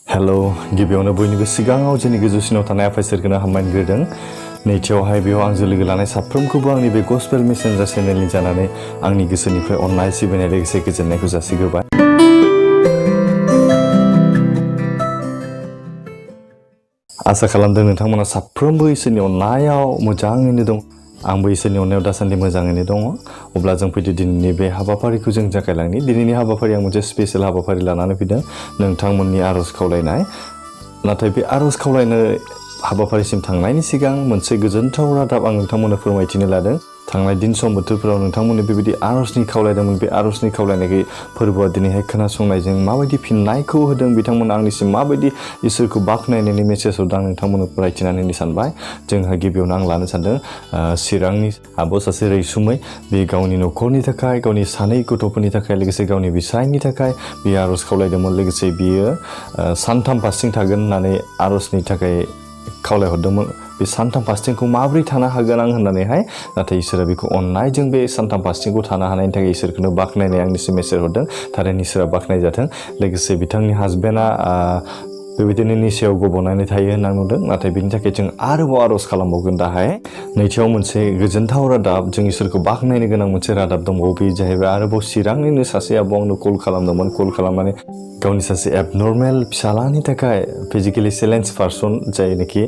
Hello गिबियावनो बयनिबो सिगाङाव जोंनि गोजौसिनाव थानाय आफा इसोरखौनो हामबायग्रोदों। नैथियावहाय बेयाव आंजों लोगो लानाय साफ्रोमखौबो आंनि बे गस्पेल मेसेन्जार चेनेलनि जानानै आंनि गोसोनिफ्राय अननाय सिबिनाय लोगोसे गोजोननायखौ जासिग्रोबाय। आसा खालामदों नोंथांमोना साफ्रोमबो इसोरनि अननायाव मोजाङैनो दं। आंबो इसोरनि अननायाव दासान्दि मोजाङैनो दङ। अब्ला जों फैदो दिनैनि बे हाबाफारिखौ जों जागायलांनि। दिनैनि हाबाफारिया मोनसे स्पेशल हाबाफारि लानानै फैदों, नोंथांमोननि आरज खावलायनाय। नाथाय बे आरज खावलायनो हाबाफारिसिम थांनायनि सिगां मोनसे गोजोनथाव रादाब आं नोंथांमोननो फोरमायथिनो लादों। थांनाय दिन सम बोथोरफोराव नोंथांमोननो बेबायदि आरजनि खावलायदोंमोन। बे आरजनि खावलायनायखौ फोरबोआ दिनैहाय खोनासंनायजों माबायदि फिननायखौ होदों, बिथांमोना आंनिसिम माबायदि इसोरखौ बाख्नायनायनि मेसेज हरदों, आं नोंथांमोननो फरायथिनानै होनो सानबाय। जोंहा गिबियावनो आं लानो सानदों चिरांनि आब' सासे रैसुमै, बे गावनि न'खरनि थाखाय, गावनि सानै गथ'फोरनि थाखाय, लोगोसे गावनि बिसायनि थाखाय बे आरज खावलायदोंमोन। लोगोसे बियो सानथाम फास्टिं थागोन होननानै आरजनि थाखाय खावलायहरदोंमोन। बे सानथाम फास्टिंखौ माबोरै थानो हागोन आं होननानैहाय, नाथाय इसोरा बेखौ अननायजों बे सानथाम फास्टिंखौ थानो हानायनि थाखाय इसोरखौनो बाख्नायनाय आंनिसिम मेसेज हरदों। थारैनो इसोरा बाख्नायजाथों। लोगोसे बिथांनि हासबेन्डआ बेबायदिनो निसायाव गब'नानै थायो होनना बुंदों। नाथाय बिनि थाखाय जों आरोबाव आरज खालामबावगोन दाहाय। नैथियाव मोनसे गोजोनथाव रादाब, जों इसोरखौ बाख्नायनो गोनां मोनसे रादाब दंबावो। बे जाहैबाय आरोबाव चिरांनिनो सासे आब' आंनो कल खालामदोंमोन। कल खालामनानै गावनि सासे एबनर्मेल फिसालानि थाखाय, फिजिकेलि चेलेन्ज पार्सन, जायनोखि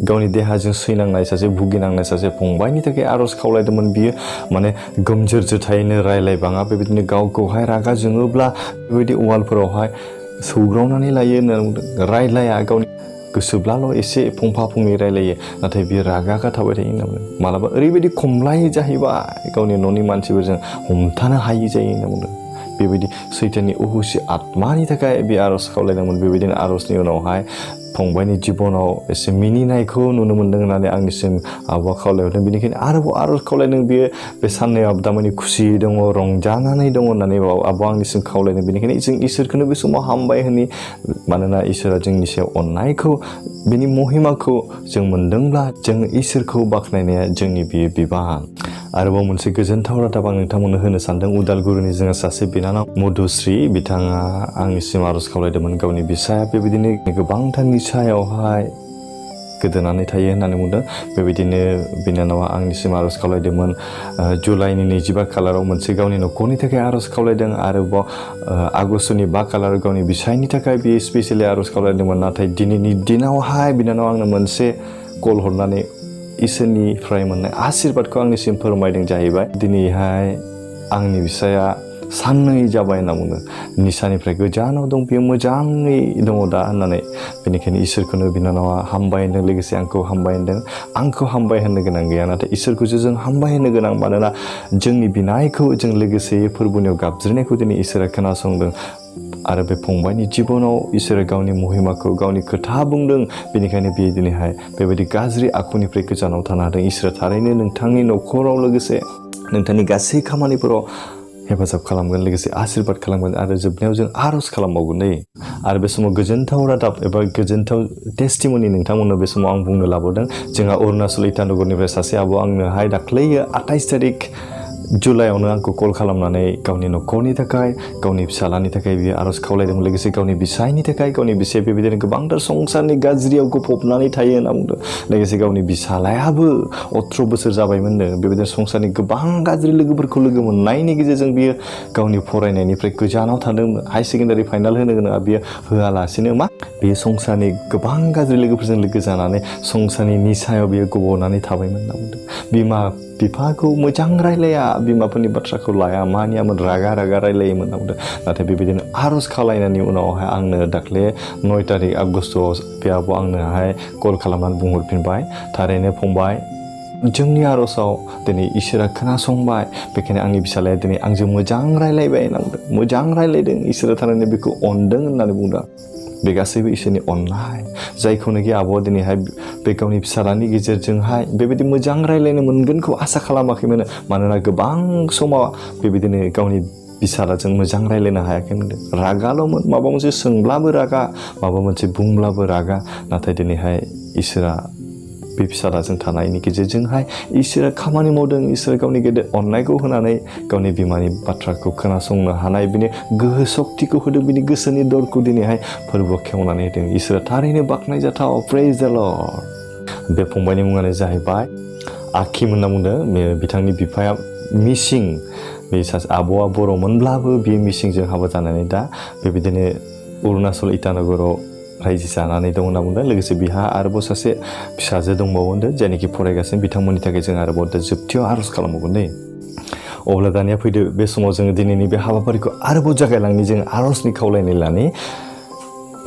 गावनि देहाजों सैनांनाय सासे भुगिनांनाय सासे फंबायनि थाखाय आरज खावलायदोंमोन। बियो माने गोमजोर जोथायैनो रायलायबाङा, बेबायदिनो गावखौहाय रागा जोङोब्ला बेबायदि वालफोरावहाय सौग्रावनानै लायो होनना बुंदों। रायलाया, गावनि गोसोब्लाल' एसे फंफा फंनै रायलायो, नाथाय बियो रागा थाबाय थायो होनना बुंदों। मालाबा ओरैबायदि खमलायो जाहैबाय, गावनि न'नि मानसिफोरजों हमथानो हायि जायो होनना बुंदों। बेबायदि सैताननि अहुसि आत्मानि थाखाय बे आरज खावलायदोंमोन। बेबायदिनो आरजनि उनावहाय फंबायनि जिबनाव एसे मिनिनायखौ नुनो मोन्दों होननानै आंनिसिम आब'आ खावलायहरदों। बेनिखायनो आरोबाव आरज खावलायदों। बियो बे साननैआव दामानि खुसि दङ, रंजानानै दङ होननानै आब'आ आंनिसिम खावलायदों। बेनिखायनो जों इसोरखौनो बे समाव हामबाय होनि। मानोना इसोरा जोंनि सायाव अननायखौ, बिनि महिमाखौ जों मोनदोंब्ला जों इसोरखौ बाख्नायनाया जोंनि बियो बिबान। आरोबाव मोनसे गोजोनथाव रादाब आं नोंथांमोननो होनो सानदों। उदालगुरिनि जोंहा सासे बिनानाव मधुश्री, बिथाङा आंनिसिम आरज खावलायदोंमोन। गावनि बिसाया बेबायदिनो गोबांथार निसायावहाय गोदोनानै थायो होननानै बुंदों। बेबायदिनो बिनानावा आंनिसिम आरज खावलायदोंमोन। जुलाइनि 22 खालाराव मोनसे गावनि न'खरनि थाखाय आरज खावलायदों। आरोबाव आगष्टनि 5 खालाराव गावनि बिसायनि थाखाय बियो स्पेसियेलि आरज खावलायदोंमोन। नाथाय दिनैनि दिनावहाय बिनानाव आंनो मोनसे कल हरनानै इसोरनिफ्राय मोननाय आशीर्बादखौ आंनिसिम फोरमायदों जाहैबाय। दिनैहाय आंनि बिसाया साननै जाबाय होनना बुंदों। निसानिफ्राय गोजानाव दं, बियो मोजाङै दङ दा होननानै। बेनिखायनो इसोरखौनो बिनानावा हामबाय होनदों, लोगोसे आंखौ हामबाय होनदों। आंखौ हामबाय होननो गोनां गैया, नाथाय इसोरखौसो जों हामबाय होनो गोनां। मानोना जोंनि बिनायखौ, जों लोगोसेयै फोरबोनियाव गाबज्रिनायखौ दिनै इसोरा खोनासंदों। आरो बे फंबायनि जिबनाव इसोरा गावनि महिमाखौ, गावनि खोथा बुंदों। बेनिखायनो बियो दिनैहाय बेबायदि गाज्रि आखुनिफ्राय गोजानाव थानो हादों। इसोरा थारैनो नोंथांनि न'खराव, लोगोसे नोंथांनि गासै खामानिफोराव हेफाजाब खालामगोन, लोगोसे आशीर्बाद खालामगोन। आरो जोबनायाव जों आरज खालामबावगोन दै। आरो बे समाव गोजोनथाव रादाब एबा गोजोनथाव टेस्टिमनि नोंथांमोननो बे समाव आं बुंनो लाबोदों। जोंहा अरुणाचल इटानगरनिफ्राय सासे आब' आंनोहाय दाख्लैयो 28 तारिख जुलाइआवनो आंखौ कल खालामनानै गावनि न'खरनि थाखाय, गावनि फिसालानि थाखाय बियो आरज खावलायदोंमोन। लोगोसे गावनि बिसायनि थाखाय, गावनि बिसाया बेबायदिनो गोबांथार संसारनि गाज्रियाव गफबनानै थायो होनना बुंदों। लोगोसे गावनि बिसालायाबो 18 बोसोर जाबायमोननो। बेबायदिनो संसारनि गोबां गाज्रि लोगोफोरखौ लोगो मोननायनि गेजेरजों बियो गावनि फरायनायनिफ्राय गोजानाव थादोंमोन। हाई सेकेन्डारि फाइनाल होनो गोनाङा बियो होआलासिनो बेयो संसारनि गोबां गाज्रि लोगोफोरजों लोगो जानानै संसारनि निसायाव बियो गब'नानै थाबायमोन होनना बुंदों। बिमा बिफाखौ मोजां रायलाया, बिमाफोरनि बाथ्राखौ लाया, मानियामोन, रागा रायलायोमोन होनना बुंदों। नाथाय बेबायदिनो आरज खालायनायनि उनावहाय आंनो दाख्लै 9 तारिख आगष्टआव बे आब' आंनोहाय कल खालामनानै बुंहरफिनबाय, थारैनो फंबाय, जोंनि आरजआव दिनै इसोरा खोनासंबाय। बेखायनो आंनि फिसालाया दिनै आंजों मोजां रायलायबाय होनना बुंदों। मोजां रायलायदों, इसोरा थारैनो बेखौ अनदों होननानै बुंदों। बे गासैबो इसोरनि अननाय, जायखौनोखि आब'आ दिनैहाय बे गावनि फिसालानि गेजेरजोंहाय बेबायदि मोजां रायलायनो मोनगोनखौ आसा खालामाखैमोन। मानोना गोबां समाव बेबायदिनो गावनि बिसालाजों मोजां रायलायनो हायाखैमोन। रागाल'मोन, माबा मोनसे सोंब्लाबो रागा, माबा मोनसे बुंब्लाबो रागा। नाथाय दिनैहाय इसोरा बे फिसालाजों थानायनि गेजेरजोंहाय इसोरा खामानि मावदों। इसोरा गावनि गेदेर अननायखौ होनानै गावनि बिमानि बाथ्राखौ खोनासंनो हानाय बिनि गोहो सक्तिखौ होदों। बिनि गोसोनि दरखौ दिनैहाय फोरबोआव खेवनानै होदों। इसोरा थारैनो बाख्नायजाथाव। प्रेज द लर्ड। बे फंबायनि मुङानो जाहैबाय आखिम होनना बुंदों। बिथांनि बिफाया मिसिं, बे सासे आब'आ बर'मोनब्लाबो बियो मिसिंजों हाबा जानानै दा बेबायदिनो अरुणाचल इटानगराव रायजो जानानै दं होनना बुंदों। लोगोसे बिहा आरोबाव सासे फिसाजो दंबावो होनदों, जायनाखि फरायगासिनो। बिथांमोननि थाखाय जों आरोबाव दा जोबथियाव आर'ज खालामबावगोन दे। अब्ला दानिया फैदो, बे समाव जोङो दिनैनि बे हाबाफारिखौ आरोबाव जागायलांनि। जों आर'जनि खावलायनाय लानि।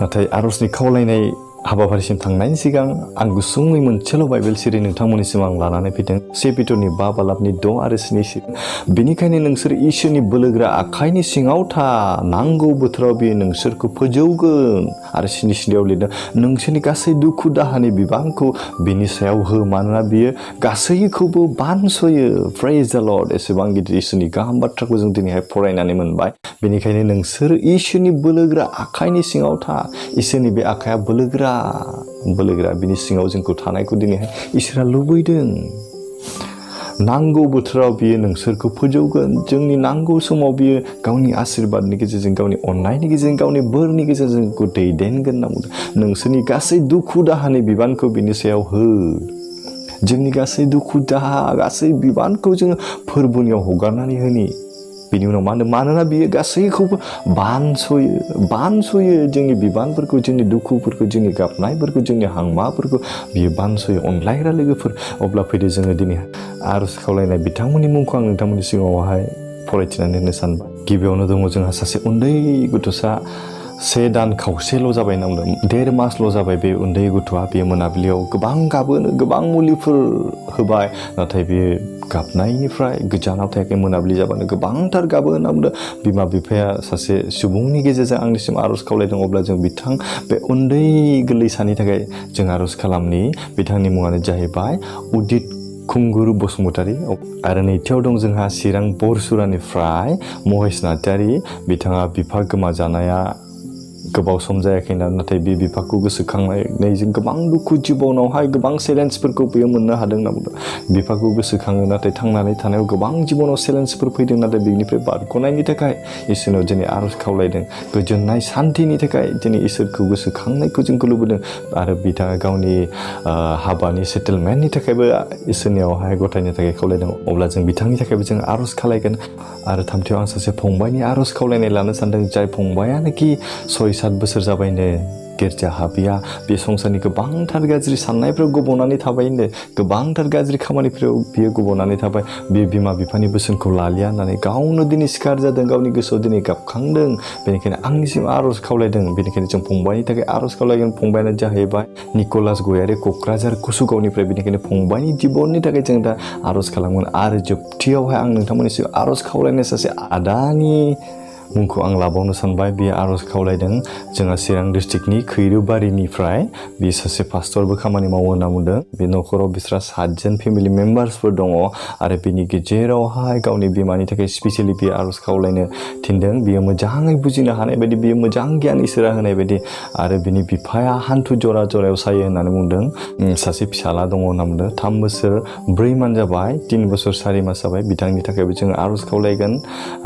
नाथाय आर'जनि खावलायनाय हाबाफारिसिम थांनायनि सिगां आं गुसुङै मोनसेल' बाइबेल सिरि नोंथांमोननिसिम आं लानानै फैदों। 2 पिटरनि 5 बालाबनि 6 आरो 7। बेनिखायनो नोंसोर इसोरनि बोलोग्रा आखाइनि सिङाव था, नांगौ बोथोराव बियो नोंसोरखौ फोजौगोन। आरो 7 लिरदों, नोंसोरनि गासै दुखु दाहानि बिबानखौ बिनि सायाव हो, मानोना बियो गासैखौबो बानस'यो। प्रेज द लर्ड। एसेबां गिदिर इसोरनि गाहाम बाथ्राखौ जों दिनैहाय फरायनानै मोनबाय। बेनिखायनो नोंसोर इसोरनि बोलोग्रा आखाइनि सिङाव था। इसोरनि बे आखाइया बोलोग्रा बिनि सिङाव जोंखौ थानायखौ दिनैहाय इसोरा लुबैदों। नांगौ बोथोराव बियो नोंसोरखौ फोजौगोन। जोंनि नांगौ समाव बियो गावनि आशीर्बादनि गेजेरजों, गावनि अननायनि गेजेरजों, गावनि बोरनि गेजेरजों जोंखौ दैदेनगोन होनना बुंदों। नोंसोरनि गासै दुखु दाहानि बिबानखौ बिनि सायाव हो। जोंनि गासै दुखु दाहा, गासै बिबानखौ जोङो फोरबोनियाव हगारनानै होनि। बिनि उनाव मा होनो, मानोना बियो गासैखौबो बानस'यो। जोंनि बिबानफोरखौ, जोंनि दुखुफोरखौ, जोंनि गाबनायफोरखौ, जोंनि हांमाफोरखौ बियो बानस'यो। अनलायग्रा लोगोफोर, अब्ला फैदो जोङो दिनै आर'ज खावलायनाय बिथांमोननि मुंखौ आं नोंथांमोननि सिगाङावहाय फरायथिनानै होनो सानबाय। गिबियावनो दङ जोंहा सासे उन्दै गथ'सा, 1 दान खावसेल' जाबाय होनना बुंदों। 1.5 मासल' जाबाय बे उन्दै गथ'आ। बेयो मोनाबिलियाव गोबां गाबोनो, गोबां मुलिफोर होबाय, नाथाय बेयो गाबनायनिफ्राय गोजानाव थायाखै। मोनाबिलि जाबानो गोबांथार गाबो होनना बुंदों। बिमा बिफाया सासे सुबुंनि गेजेरजों आंनिसिम आर'ज खावलायदों। अब्ला जों बे उन्दै गोरलैसानि थाखाय जों आर'ज खालामनि। बिथांनि मुङानो जाहैबाय उदित खुंगुरु बसुमतारी। आरो नैथियाव दं जोंहा चिरां बरसुरानिफ्राय महेश नार्जारी। बिथाङा बिफा गोमाजानाया गोबाव सम जायाखैना, नाथाय बे बिफाखौ गोसोखांनायजों गोबां दुखु, जिबनावहाय गोबां चेलेन्जफोरखौ बेयो मोननो हादों होनना बुंदों। बिफाखौ गोसोखाङो, नाथाय थांनानै थानायाव गोबां जिबनाव चेलेन्जफोर फैदों, नाथाय बेनिफ्राय बारग'नायनि थाखाय इसोरनाव दिनै आर'ज खावलायदों। गोजोननाय, सान्थिनि थाखाय दिनै इसोरखौ गोसोखांनायखौ जोंखौ लुबैदों। आरो बिथाङा गावनि हाबानि सेटेलमेन्टनि थाखायबो इसोरनियावहाय गथायनो थाखाय खावलायदों। अब्ला जों बिथांनि थाखायबो जों आर'ज खालायगोन। आरो थामथियाव आं सासे फंबायनि आर'ज खावलायनाय लानो सानदों, जाय फंबायानोखि 6-7 बोसोर जाबायनो गिर्जा हाबिया। बे संसारनि गोबांथार गाज्रि साननायफ्राव गब'नानै थाबायनो, गोबांथार गाज्रि खामानिफ्राव बियो गब'नानै थाबाय। बे बिमा बिफानि बोसोनखौ लालिया होननानै गावनो दिनै सिखार जादों, गावनि गोसोआव दिनै गाबखांदों। बेनिखायनो आंनिसिम आर'ज खावलायदों। बेनिखायनो जों फंबायनि थाखाय आर'ज खावलायगोन। फंबायानो जाहैबाय निकलास गयारि, क'क्राझार कुसुगावनिफ्राय। बेनिखायनो फंबायनि जिबननि थाखाय जों दा आर'ज खालामगोन। आरो जोबथियावहाय आं नोंथांमोननिसिम आर'ज खावलायनाय सासे आदानि मुंखौ आं लाबावनो सानबाय। बियो आर'ज खावलायदों। जोंहा चिरां डिस्ट्रिक्टनि खैरोबारिनिफ्राय बे सासे पास्टरबो खामानि मावो होनना बुंदों। बे न'खराव बिस्रा 7 जन फेमिलि मेम्बार्सफोर दङ। आरो बिनि गेजेरावहाय गावनि बिमानि थाखाय स्पेसियेलि बियो आर'ज खावलायनो थिनदों। बियो मोजाङै बुजिनो हानाय बायदि, बियो मोजां गियान इसोरा होनाय बायदि। आरो बिनि बिफाया हान्थु जरायाव सायो होननानै बुंदों। सासे फिसाला दङ होनना बुंदों। 3 बोसोर 4 मास जाबाय, 3 बोसोर 4 मास जाबाय। बिथांनि थाखायबो जोङो आर'ज खावलायगोन।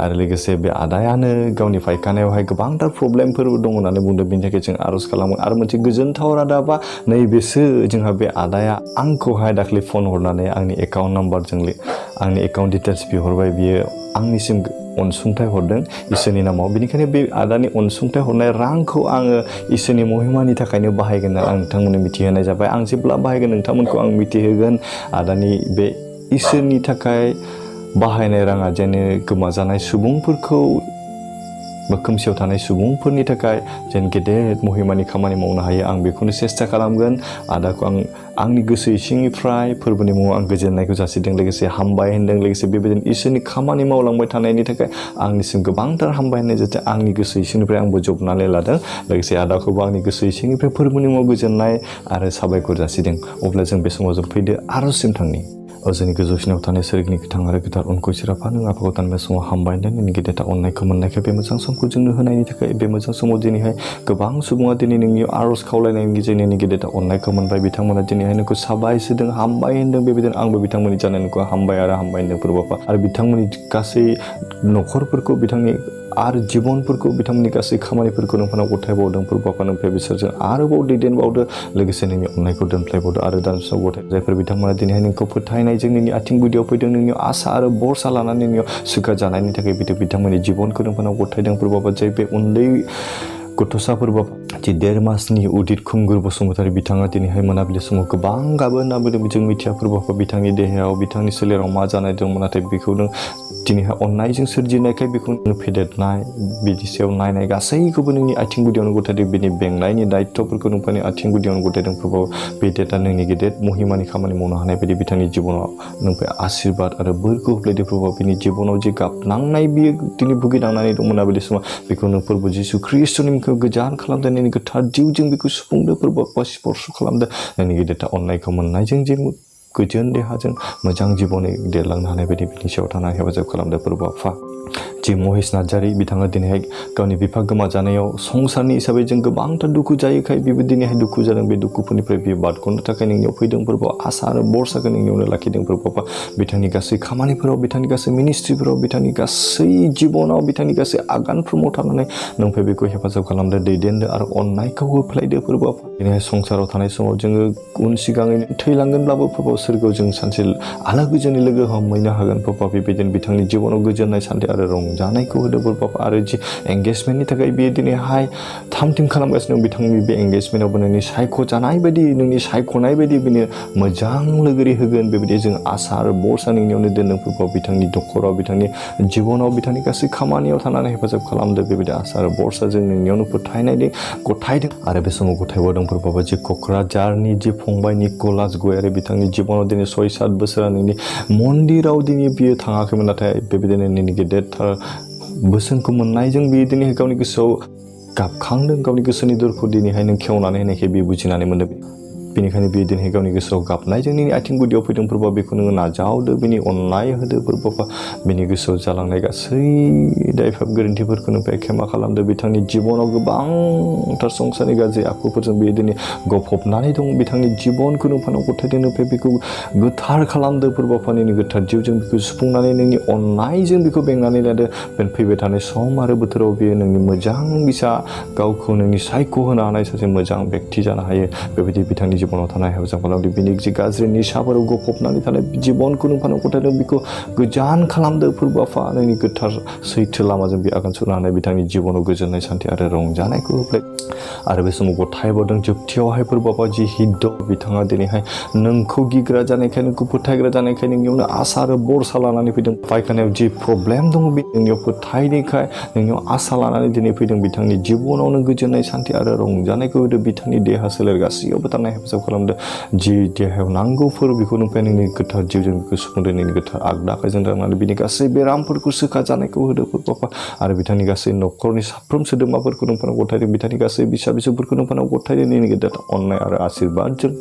आरो लोगोसे बे आदायानो गावनि फायखानायावहाय गोबांथार प्रब्लेमफोर दङ होननानै बुंदों। बिनि थाखाय जों आर'ज खालामो। आरो मोनसे गोजोनथाव रादाबा नैबेसो, जोंहा बे आदाया आंखौहाय दाख्लै फन हरनानै आंनि एकाउन्ट नाम्बारजों आंनि एकाउन्ट डिटेल्स बिहरबाय। बियो आंनिसिम अनसुंथाइ हरदों इसोरनि नामाव। बेनिखायनो बे आदानि अनसुंथाइ हरनाय रांखौ आङो इसोरनि महिमानि थाखायनो बाहायगोन होनना आं नोंथांमोननो मिथिहोनाय जाबाय। आं जेब्ला बाहायगोन नोंथांमोनखौ आं मिथिहोगोन। आदानि बे इसोरनि थाखाय बाहायनाय राङा जेन गोमाजानाय सुबुंफोरखौ बा खोमसियाव थानाय सुबुंफोरनि थाखाय जेन गेदेर महिमानि खामानि मावनो हायो, आं बेखौनो सेस्था खालामगोन। आदाखौ आं आंनि गोसो इसिंनिफ्राय फोरबोनि मुङाव आं गोजोननायखौ जासिदों, लोगोसे हामबाय होनदों। लोगोसे बेबायदिनो इसोरनि खामानि मावलांबाय थानायनि थाखाय आंनिसिम गोबांथार हामबाय होननाय जाहाथे आंनि गोसो इसिंनिफ्राय आंबो जबनानै लादों। लोगोसे आदाखौबो आंनि गोसो इसिंनिफ्राय फोरबोनि मुङाव गोजोननाय आरो साबायखर जासिदों। अब्ला जों बे समाव जों फैदो आर'जसिम थांनि। जोंनि गोजौसिनाव थानाय सोरगिदिं गोथां आरो गोथार उनखौ सिराफा नों आफाखौ दाननाय समाव हामबाय नोंनि गेदेर अननायखौ मोननायखाय बे मोजां समखौ जोंनो होनायनि थाखाय बे मोजां समाव दिनैहाय गोबां सुबुङा दिनै नोंनि आरज खावलायनायनि गेजेरजों नोंनि गेदेर अननायखौ मोनबाय बिथांमोना दिनैहाय नोंखौ साबायसो होदों हामबाय होनदों बेबायदिनो आंबो बिथांमोननि जानायखौ हामबाय आरो हामबाय होनदों प्रभु आफा आरो बिथांमोननि गासै नखरफोरखौ बिथांनि आरो जिबनफोरखौ बिथांमोननि गासै खामानिफोरखौ नोंथांनाव गथायबावदों प्रभु आफा नोंनिफ्राय बिसोरजों आरोबाव दैदेनबावदो लोगोसे नोंनि अननायखौ दोनफ्लायबावदो आरो दानसेयाव गथाय जायफोर बिथांमोना दिनैहाय नोंखौ फोथायनायजों नोंनि आथिं गुदियाव फैदों नोंनियाव आसा आरो भरसा लानानै नोंनियाव सुखा जानायनि थाखाय बिथांमोननि जिबनखौ नोंथांनाव गथायदों प्रभु आफा जाय बे उन्दै गथ'साफोरबो जि 1.5 मासनि उदित खुंगुर बसुमतारी बिथाङा दिनैहाय मोनाबिलि समाव गोबां गाबो होनना बुंदों जों मिथिया प्रभु आफा बिथांनि देहायाव बिथांनि सोलेराव मा जानाय दंमोन नाथाय बेखौ नों दिनैहाय अननायजों सोरजिनायखाय बेखौ नों फेदेरनाय बिदि सायाव नायनाय गासैखौबो नोंनि आथिं गुदियावनो गथायदों बेनि बेंनायनि दायित्वफोरखौ नोंनि आथिं गुदियावनो गथायदों प्रभु बे डेटा नोंनि गेदेर महिमानि खामानि मावनो हानाय बायदि बिथांनि जिबनाव नोंनिफ्राय आशीर्बाद आरो बोरखौ होफ्लायदो प्रभु बिनि जिबनाव जे गाबनांनाय बियो दिनै भुगिनांनानै दं मोनाबिलि समाव बेखौ नों प्रभु जिसु ख्रिस्ट'नि मुंखौ गोजान खालामदों नोंनि गोथार जिउजों बेखौ सुफुंदो प्रभु आफा स्पर्श खालामदो नोंनि गेदेर अननायखौ मोननायजों जे गोजोन देहाजों मोजां जिबनै देरलांनो हानाय बायदि बिनि सायाव थानाय हेफाजाब खालामदो प्रभु आफा जि महेश नार्जारी बिथाङा दिनैहाय गावनि बिफा गोमाजानायाव संसारनि हिसाबै जों गोबांथार दुखु जायोखाय बेबो दिनैहाय दुखु जादों बे दुखुफोरनिफ्राय बियो बारग'नो थाखाय नोंनियाव फैदों प्रभु आसा आरो भरसाखौ नोंनियावनो लाखिदों प्रभु आफा बिथांनि गासै खामानिफोराव बिथांनि गासै मिनिस्ट्रिफोराव बिथांनि गासै जिबनाव बिथांनि गासै आगानफ्रोमाव थानानै नोंनिफ्राय बेखौ हेफाजाब खालामदो दैदेनदो आरो अननायखौ होफ्लायदो प्रभु आफा दिनैहाय संसाराव थानाय समाव जोङो उन सिगाङैनो थैलांगोनब्लाबो प्रभु सोरगोआव जों सानसे आलो गोजोनै लोगो हमहैनो हागोन प्रभु बेबायदिनो बिथांनि जिबनाव गोजोननाय सान्थि आरो रंजानायखौ होदो प्रभु आरो जि एंगेजमेन्टनि थाखाय बियो दिनैहाय थाम खालामगासिनो दं बिथांनि बे एंगेजमेन्टआवबो नोंनि सायख'जानाय बायदि नोंनि सायख'नाय बायदि बिनो मोजां लोगोरि होगोन बेबायदि जों आसा आरो भरसा नोंनियावनो दोनदों प्रभु बिथांनि नखराव बिथांनि जिबनाव बिथांनि गासै खामानियाव थानानै हेफाजाब खालामदो बेबायदि आसा आरो भरसा जों नोंनियावनो फोथायनायदों गथायदों आरो बे समाव गथायबावदों प्रभु जि क'क्राझारनि जि फंबाय निकलास गयारि बिथांनि जिबनाव दिनै 6-7 बोसोरा नोंनि मन्दिराव दिनै बियो थाङाखैमोन नाथाय बेबायदिनो नोंनि गेदेरथार बोसोनखौ मोननायजों बियो दिनै गावनि गोसोआव गाबखांदों गावनि गोसोनि दरखौ दिनैहाय नों खेवनानै होनायखाय बियो बुजिनानै मोनदों बेनिखायनो बियो दिनै गावनि गोसोआव गाबनायजों नोंनि आथिं गुदियाव फैदों प्रभु बेखौ नोङो नाजावदो बिनि अननाय होदो प्रभु बिनि गोसोआव जालांनाय गासै दायफाब गोरोन्थिफोरखौ नोंनिफ्राय क्षमा खालामदो बिथांनि जिबनाव गोबांथार संसारनि गाज्रि आखुफोरजों बियो दिनै गफबनानै दं बिथांनि जिबनखौ नोंथांनाव गथायदों नोंनिफ्राय बेखौ गोथार खालामदो प्रभु नोंनि गोथार जिउजों बेखौ सुफुंनानै नोंनि अननायजों बेखौ बेंनानै लादो बे फैबाय थानाय सम आरो बोथोराव बियो नोंनि मोजां बिसा गावखौ नोंनि सायख'होनो हानाय सासे मोजां बेक्ति जानो हायो बेबायदि बिथांनि जिबनाव थानाय हेफाजाब खालामदो बिनि जि गाज्रि निसाफोराव गफबनानै थानाय जिबनखौ नोंथांनाव गथायदों बेखौ गोजान खालामदो प्रभु आफा नोंनि गोथार सैथो लामाजों बे आगान सुरनो हानाय बिथांनि जिबनाव गोजोननाय सान्थि आरो रंजानायखौ होफ्लाय आरो बे समाव गथायबावदों जोबथियावहाय प्रभु आफा जि हिद्द बिथाङा दिनैहाय नोंखौ गिग्रा जानायखाय नोंखौ फोथायग्रा जानायखाय नोंनियावनो आसा आरो भरसा लानानै फैदों फायखानायाव जि प्रब्लेम दङ बे नोंनियाव फोथायनायखाय नोंनियाव आसा लानानै दिनै फैदों बिथांनि जिबनावनो गोजोननाय सान्थि आरो रंजानायखौ होदो बिथांनि देहा सोलेर गासैयावबो थानाय हेफाजाब खालामदो जि देहायाव नांगौफोर बेखौ नोंनिफ्राय नोंनि गोथार जिउजों बेखौ सुफुंदो नोंनि गोथार आगदा आखाइजों दांनानै बिनि गासै बेरामफोरखौ सोखा जानायखौ होदो प्रभु आरो बिथांनि गासै नखरनि साफ्रोम सोद्रोमाफोरखौ नोंथांनाव गथायदों बिथांनि गासै फिसा फिसौफोरखौ नोंथांनाव गथायदों नोंनि गेदेर अननाय आरो आशीर्बादजों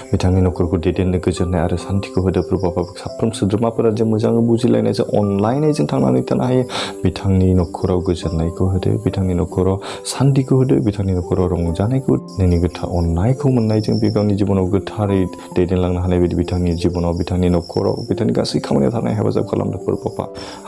बिथांनि नखरखौ दैदेननो गोजोननाय आरो सान्थिखौ होदो प्रभु साफ्रोम सोद्रोमाफोरा जे मोजाङै बुजिलायनायजों अनलायनायजों थांनानै थानो हायो बिथांनि नखराव गोजोननायखौ होदो बिथांनि नखराव सान्थिखौ होदो बिथांनि नखराव रंजानायखौ नोंनि गोथार अननायखौ मोननायजों बे गावनि जिबनाव गोथारै दैदेनलांनो हानाय बायदि बिथांनि जिबनाव बिथांनि नखराव बिथांनि गासै खामानियाव थानाय हेफाजाब खालामदो प्रभु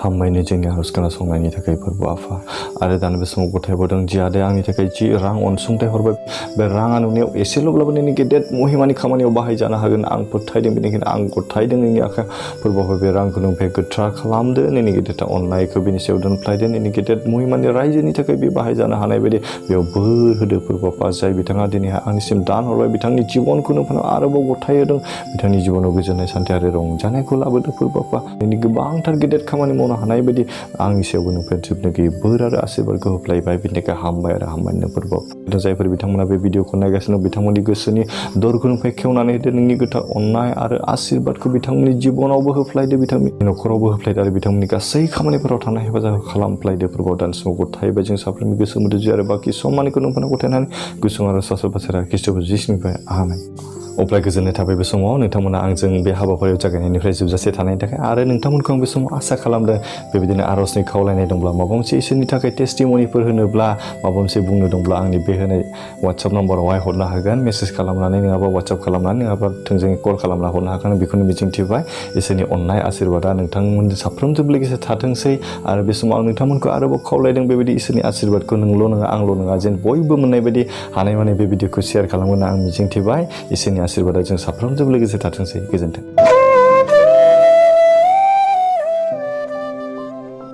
हामबायनो जोंनि आरज खोनासंनायनि थाखाय प्रभु आफा आरो दानि बे समाव गथायबावदों जि आदाया आंनि थाखाय जि रां अनसुंथाइ हरबाय बे राङा नुनायाव एसेल'ब्लाबो नोंनि गेदेर महिमानि खामानियाव बाहायजानो हागोन आं फोथायदों बेनिखायनो आं गथायदों नोंनि आखाइ प्रभु बे रांखौ नोंनिफ्राय गोथार खालामदो नोंनि गेदेर अननायखौ बिनि सायाव दोनफ्लायदो नोंनि गेदेर महिमानि रायजोनि थाखाय बे बाहायजानो हानाय बायदि बेयाव बोर होदो प्रभु जाय बिथाङा दिनैहाय आंनिसिम दान हरबाय बिथांनि जिबनखौ नोंथांनाव आरोबाव गथाय होदों बिथांनि जिबनाव गोजोननाय सान्थि आरो रंजानायखौ लाबोदो प्रभु नोंनि गोबांथार गेदेर खामानि मावनो हानाय बायदि आंनि सायावबो नोंनिफ्राय जोबनो गैयै बोर आरो आशीर्बादखौ होफ्लायबाय बिनि थाखाय हामबाय आरो हामबायनो प्रभु जायफोर बिथांमोना बे भिडिअखौ नायगासिनो बिथांमोननि गोसोनि दरखौ नोंनिफ्राय खेवनानै होदो नोंनि गोथार अननाय आरो आशीर्बादखौ बिथांमोननि जिबनावबो होफ्लायदो बिथांनि नखरावबो होफ्लायदो आरो बिथांमोननि गासै खामानिफोराव थानाय हेफाजाब खालामफ्लायदो प्रभु दान समाव गथायबाय जों साफ्रोमबो गोसो मोदोम आरो बाखि सम्मानिखौ नोंथांनो गथायनानै गुसुं आरो सासो बासेरा ख्रिस्ट'फोर जिसुनिफ्राय आमेन। अब्ला गोजोननाय थाबाय बे समाव नोंथांमोना आंजों बे हाबाफारियाव जागायनायनिफ्राय जोबजासे थानायनि थाखाय आरो नोंथांमोनखौ आं बे समाव आसा खालामदों बेबायदिनो आर'जनि खावलायनाय दंब्ला माबा मोनसे इसोरनि थाखाय टेस्टिमनिफोर होनोब्ला माबा मोनसे बुंनो दंब्ला आंनि बे होनाय WhatsApp नम्बरावहाय हरनो हागोन मेसेज खालामनानै नङाबा WhatsApp खालामनानै नङाबा थोंजोङै कल खालामना हरनो हागोन बेखौनो मिजिंथिबाय इसोरनि अननाय आशीर्वादा नोंथांमोन साफ्रोमजों लोगोसे थाथोंसै आरो बे समाव आं नोंथांमोनखौ आरोबाव खावलायदों बेबायदि इसोरनि आशीर्वादखौ नोंल' नङा आंल' नङा जेन बयबो मोननाय बायदि हानायमानि बे भिडिअखौ शेयार खालामगोन आं मिजिंथिबाय इसोरनि आशीर्वादा जों साफ्रोमजों लोगोसे थाथोंसै गोजोन्थों।